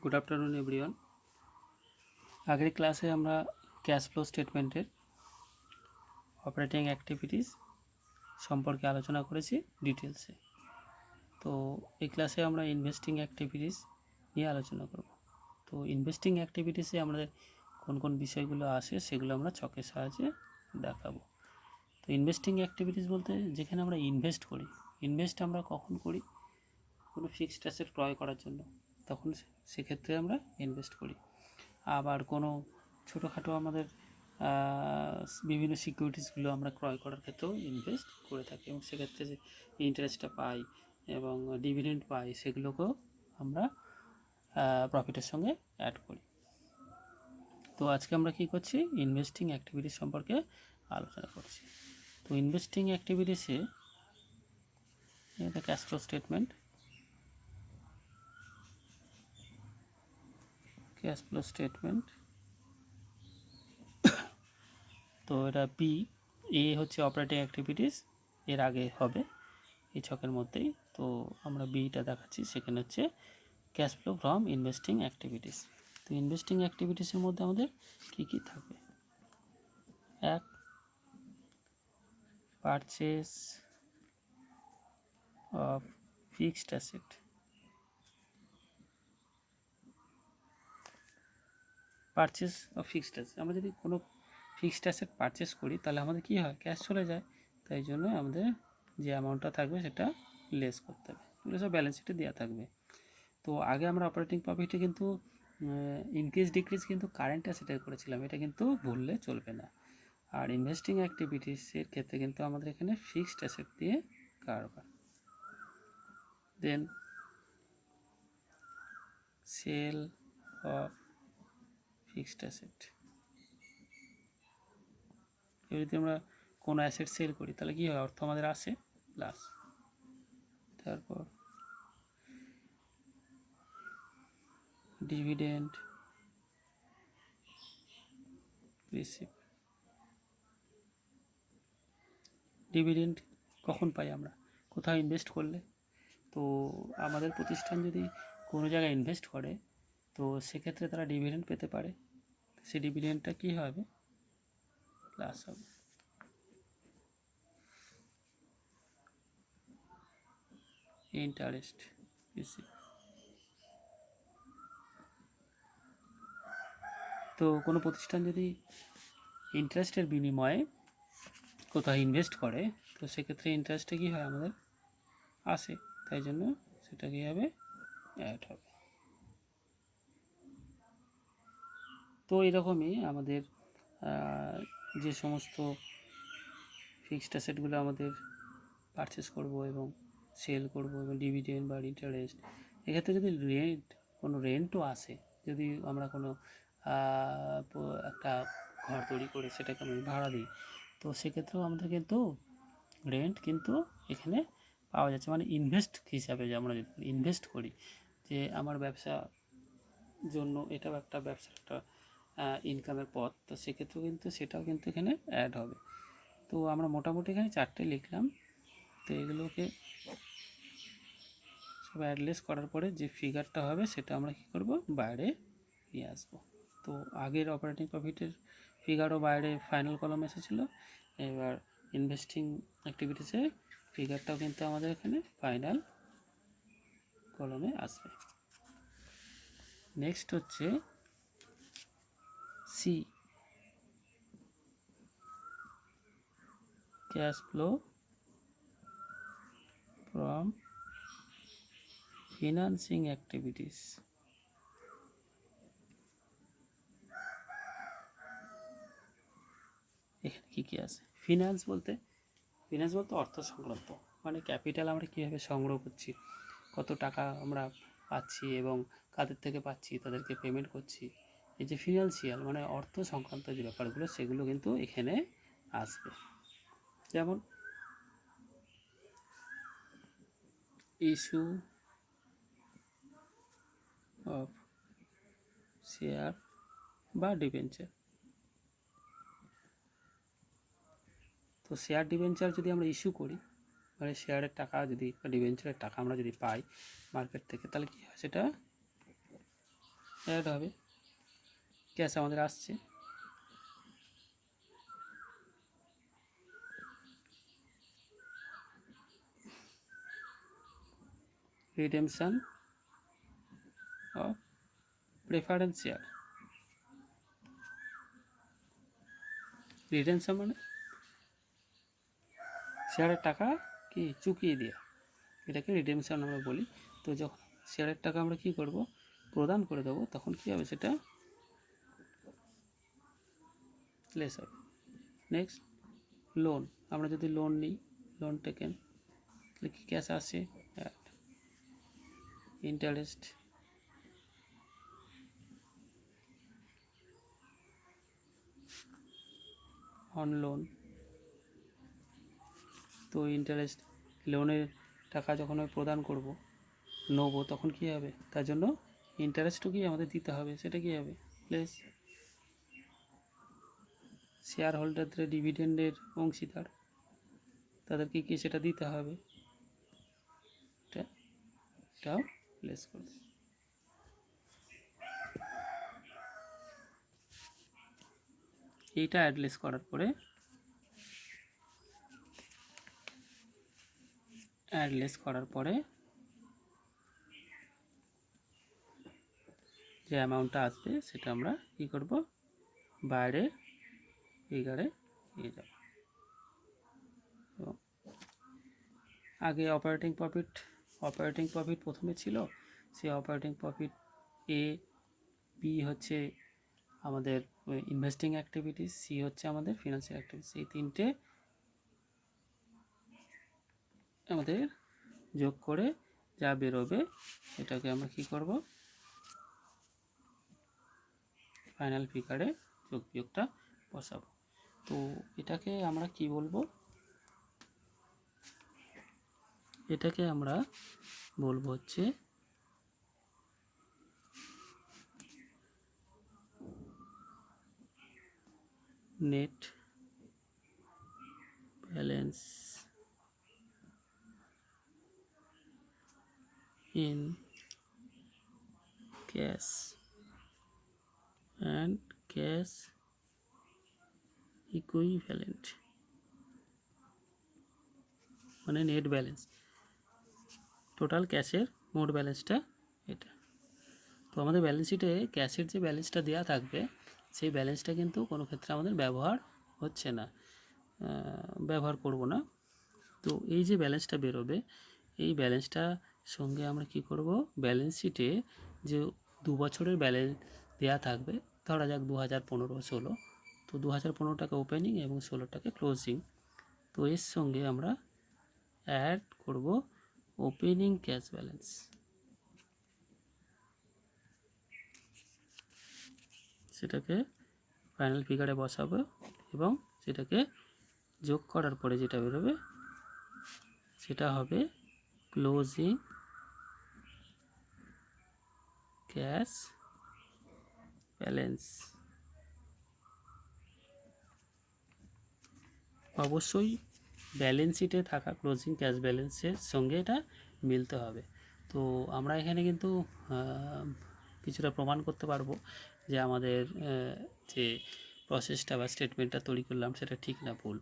Good afternoon everyone. আগের ক্লাসে আমরা ক্যাশ ফ্লো স্টেটমেন্টের অপারেটিং অ্যাক্টিভিটিস সম্পর্কে আলোচনা করেছি ডিটেলসে। তো এই ক্লাসে আমরা ইনভেস্টিং অ্যাক্টিভিটিস নিয়ে আলোচনা করব। তো ইনভেস্টিং অ্যাক্টিভিটিসে আমাদের কোন কোন বিষয়গুলো আসে সেগুলো আমরা ছকের সাহায্যে দেখাবো। তো ইনভেস্টিং অ্যাক্টিভিটিস বলতে যেখানে আমরা ইনভেস্ট করি, ইনভেস্ট আমরা কখন করি? কোনো ফিক্সড অ্যাসেট ক্রয় করার জন্য, তখন সেক্ষেত্রে আমরা ইনভেস্ট করি। আবার কোনো ছোটোখাটো আমাদের বিভিন্ন সিকিউরিটিসগুলো আমরা ক্রয় করার ক্ষেত্রেও ইনভেস্ট করে থাকি এবং সেক্ষেত্রে যে ইন্টারেস্টটা পাই এবং ডিভিডেন্ড পাই সেগুলোকেও আমরা প্রফিটের সঙ্গে অ্যাড করি। তো আজকে আমরা কী করছি? ইনভেস্টিং অ্যাক্টিভিটিস সম্পর্কে আলোচনা করছি। তো ইনভেস্টিং অ্যাক্টিভিটিসে এটা cash flow statement, cash flow statement. তো এটা পি, এ হচ্ছে অপারেটিং অ্যাক্টিভিটিস, এর আগে হবে এই ছকের মধ্যেই। তো আমরা বিটা দেখাচ্ছি, সেখানে হচ্ছে cash flow from investing activities. তো ইনভেস্টিং অ্যাক্টিভিটিসের মধ্যে আমাদের কী কী থাকবে? এক, purchase of fixed asset. Purchase of fixed asset, আমরা যদি কোনো ফিক্সড অ্যাসেট পারচেস করি তাহলে আমাদের কী হয়? ক্যাশ চলে যায়। তাই জন্য আমাদের যে অ্যামাউন্টটা থাকবে সেটা লেস করতে হবে, এগুলো সব ব্যালেন্স শিটে দেওয়া থাকবে। তো আগে আমরা অপারেটিং প্রফিটে কিন্তু ইনক্রিজ ডিক্রিজ কিন্তু কারেন্ট অ্যাসেটের করেছিলাম, এটা কিন্তু ভুললে চলবে না। আর ইনভেস্টিং অ্যাক্টিভিটিসের ক্ষেত্রে কিন্তু আমাদের এখানে ফিক্সড অ্যাসেট দিয়ে কারবার। দেন সেল অফ ফিক্সড অ্যাসেট, যদি আমরা কোনো অ্যাসেট সেল করি তাহলে কী হয়? অর্থ আমাদের আসে প্লাস। তারপর ডিভিডেন্ড রিসিভ। ডিভিডেন্ড কখন পাই আমরা? কোথাও ইনভেস্ট করলে। তো আমাদের প্রতিষ্ঠান যদি কোনো জায়গায় ইনভেস্ট করে তো সেক্ষেত্রে তারা ডিভিডেন্ড পেতে পারে, সেই ডিভিডেন্ডটা কী হবে? প্লাস হবে। Interest receive. তো কোনো প্রতিষ্ঠান যদি ইন্টারেস্টের বিনিময়ে কোথাও ইনভেস্ট করে তো সেক্ষেত্রে ইন্টারেস্টে কী হয়? আমাদের আসে, তাই জন্য সেটা কী হবে? অ্যাড হবে। তো এরকমই আমাদের যে সমস্ত ফিক্সড অ্যাসেটগুলো আমাদের পারচেস করব এবং সেল করব এবং ডিভিডেন্ড বা ইন্টারেস্ট, এক্ষেত্রে যদি কোনো রেন্টও আসে, যদি আমরা কোনো একটা ঘর তৈরি করে সেটাকে আমি ভাড়া দিই, তো সেক্ষেত্রেও আমাদের কিন্তু রেন্ট কিন্তু এখানে পাওয়া যাচ্ছে। মানে ইনভেস্ট হিসাবে যে আমরা যদি ইনভেস্ট করি, যে আমার ব্যবসা জন্য এটাও একটা ব্যবসার একটা ইনকামের পথ, তো সেক্ষেত্রেও কিন্তু সেটাও কিন্তু এখানে অ্যাড হবে। তো আমরা মোটামুটি এখানে চারটে লিখলাম। তো এগুলোকে সব অ্যাডলেস করার পরে যে ফিগারটা হবে সেটা আমরা কী করব? বাইরে নিয়ে আসবো। তো আগের অপারেটিং প্রফিটের ফিগারও বাইরে ফাইনাল কলম এসেছিলো, এবার ইনভেস্টিং অ্যাক্টিভিটিসে ফিগারটাও কিন্তু আমাদের এখানে ফাইনাল কলমে আসবে। নেক্সট হচ্ছে C, cash flow from financing activities. এখানে কী কী আছে? ফিনান্স বলতে অর্থ সংক্রান্ত, মানে ক্যাপিটাল আমরা কীভাবে সংগ্রহ করছি, কত টাকা আমরা পাচ্ছি এবং কাদের থেকে পাচ্ছি, তাদেরকে পেমেন্ট করছি, এই যে ফিনান্সিয়াল মানে অর্থ সংক্রান্ত যে ব্যাপারগুলো সেগুলো কিন্তু এখানে আসবে। যেমন ইস্যু অফ শেয়ার বা ডিবেঞ্চার। তো শেয়ার ডিবেঞ্চার যদি আমরা ইস্যু করি, মানে শেয়ারের টাকা যদি বা ডিবেঞ্চারের টাকা আমরা যদি পাই মার্কেট থেকে, তাহলে কী হয়? সেটা অ্যাড হবে, ক্যাশ আমাদের আসছে। Redemption of preference share. Redemption মানে শেয়ারের টাকা কি চুকিয়ে দেওয়া, এটাকে রিডেমশন আমরা বলি। তো যখন শেয়ারের টাকা আমরা কি করব, প্রদান করে দেবো, তখন কি হবে, সেটা লেস হবে। Next, loan. আমরা যদি লোন নিই, লোন টেকেন, তাহলে কি ক্যাশ আসে, অ্যাড ইন্টারেস্ট অন লোন। তো ইন্টারেস্ট, লোনের টাকা যখন আমি প্রদান করব, নেবো, তখন কী হবে, তার জন্য ইন্টারেস্টও কি আমাদের দিতে হবে, সেটা কী হবে, প্লেস শেয়ার হোল্ডারদের ডিভিডেন্ডের অংশীদার, তাদেরকে কি সেটা দিতে হবে, এটাও প্লেস করবে। এইটা অ্যাডলেস করার পরে যে অ্যামাউন্টটা আসবে সেটা আমরা কী করব, বাইরের ফিগারে নিয়ে যাব। আগে অপারেটিং প্রফিট প্রথমে ছিল, সেই অপারেটিং প্রফিট এ, বি হচ্ছে আমাদের ইনভেস্টিং অ্যাক্টিভিটিস, সি হচ্ছে আমাদের ফিনান্সিয়াল অ্যাক্টিভিটিস। এই তিনটে আমাদের যোগ করে যা বেরোবে এটাকে আমরা কি করব, ফাইনাল ফিগারে যোগ বিয়োগটা বসাবো। তো এটাকে আমরা কি বলবো, এটাকে আমরা বলবো হচ্ছে net balance in cash and cash equivalent, মানে নেট ব্যালেন্স, টোটাল ক্যাশের মোট ব্যালেন্সটা এটা। তো আমাদের ব্যালেন্স শিটে ক্যাশের যে ব্যালেন্সটা দেওয়া থাকবে, সেই ব্যালেন্সটা কিন্তু কোনো ক্ষেত্রে আমাদের ব্যবহার হচ্ছে না, ব্যবহার করব না। তো এই যে ব্যালেন্সটা বেরোবে, এই ব্যালেন্সটা সঙ্গে আমরা কি করব, ব্যালেন্স শিটে যে 2 বছরের ব্যালেন্স দেওয়া থাকবে, ধরা যাক 2015-16, তো 2015 টাকা ওপেনিং এবং 16 টাকা ক্লোজিং, তো এর সঙ্গে আমরা অ্যাড করব ওপেনিং ক্যাশ ব্যালেন্স। সেটাকে ফাইনাল ফিগারে বসাবো এবং সেটাকে যোগ করার পরে যেটা বেরোবে সেটা হবে ক্লোজিং ক্যাশ ব্যালেন্স। অবশ্যই ব্যালেন্স শিটে থাকা ক্লোজিং ক্যাশ ব্যালেন্সের সঙ্গে এটা মিলতে হবে। তো আমরা এখানে কিন্তু কিছুটা প্রমাণ করতে পারবো যে আমাদের যে প্রসেসটা বা স্টেটমেন্টটা তৈরি করলাম সেটা ঠিক না ভুল,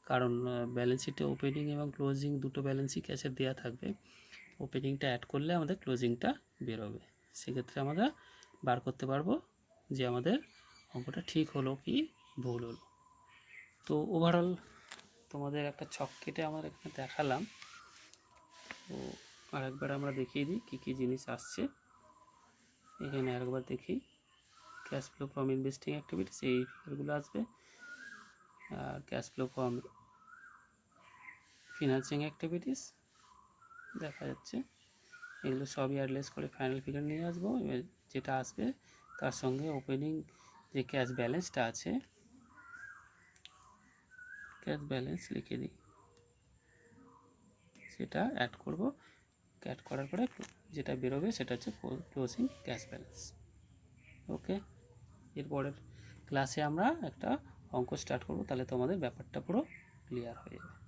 কারণ ব্যালেন্স শিটে ওপেনিং এবং ক্লোজিং দুটো ব্যালেন্সই ক্যাশের দেওয়া থাকবে, ওপেনিংটা অ্যাড করলে আমাদের ক্লোজিংটা বেরোবে, সেক্ষেত্রে আমরা বার করতে পারবো যে আমাদের অঙ্কটা ঠিক হলো কি ভুল হলো। তো ওভারঅল তোমাদের একটা ছক কেটে আমার এখানে দেখালাম, তো আরেকবার আমরা দেখিয়ে দিই কী কী জিনিস আসছে। এখানে আরেকবার দেখি, cash flow from investing activities, এই ফিগারগুলো আসবে, আর cash flow from financing activities দেখা যাচ্ছে, এগুলো সবই অ্যাডলেস করে ফাইনাল ফিগার নিয়ে আসবো। এবার যেটা আসবে তার সঙ্গে ওপেনিং যে ক্যাশ ব্যালেন্সটা আছে, ক্যাশ ব্যালেন্স লিখে দিই, সেটা অ্যাড করব, অ্যাড করার পরে যেটা বেরোবে সেটা হচ্ছে ক্লোজিং ক্যাশ ব্যালেন্স। ওকে, এরপরের ক্লাসে আমরা একটা অঙ্ক স্টার্ট করব, তাহলে তোমাদের ব্যাপারটা পুরো ক্লিয়ার হয়ে যাবে।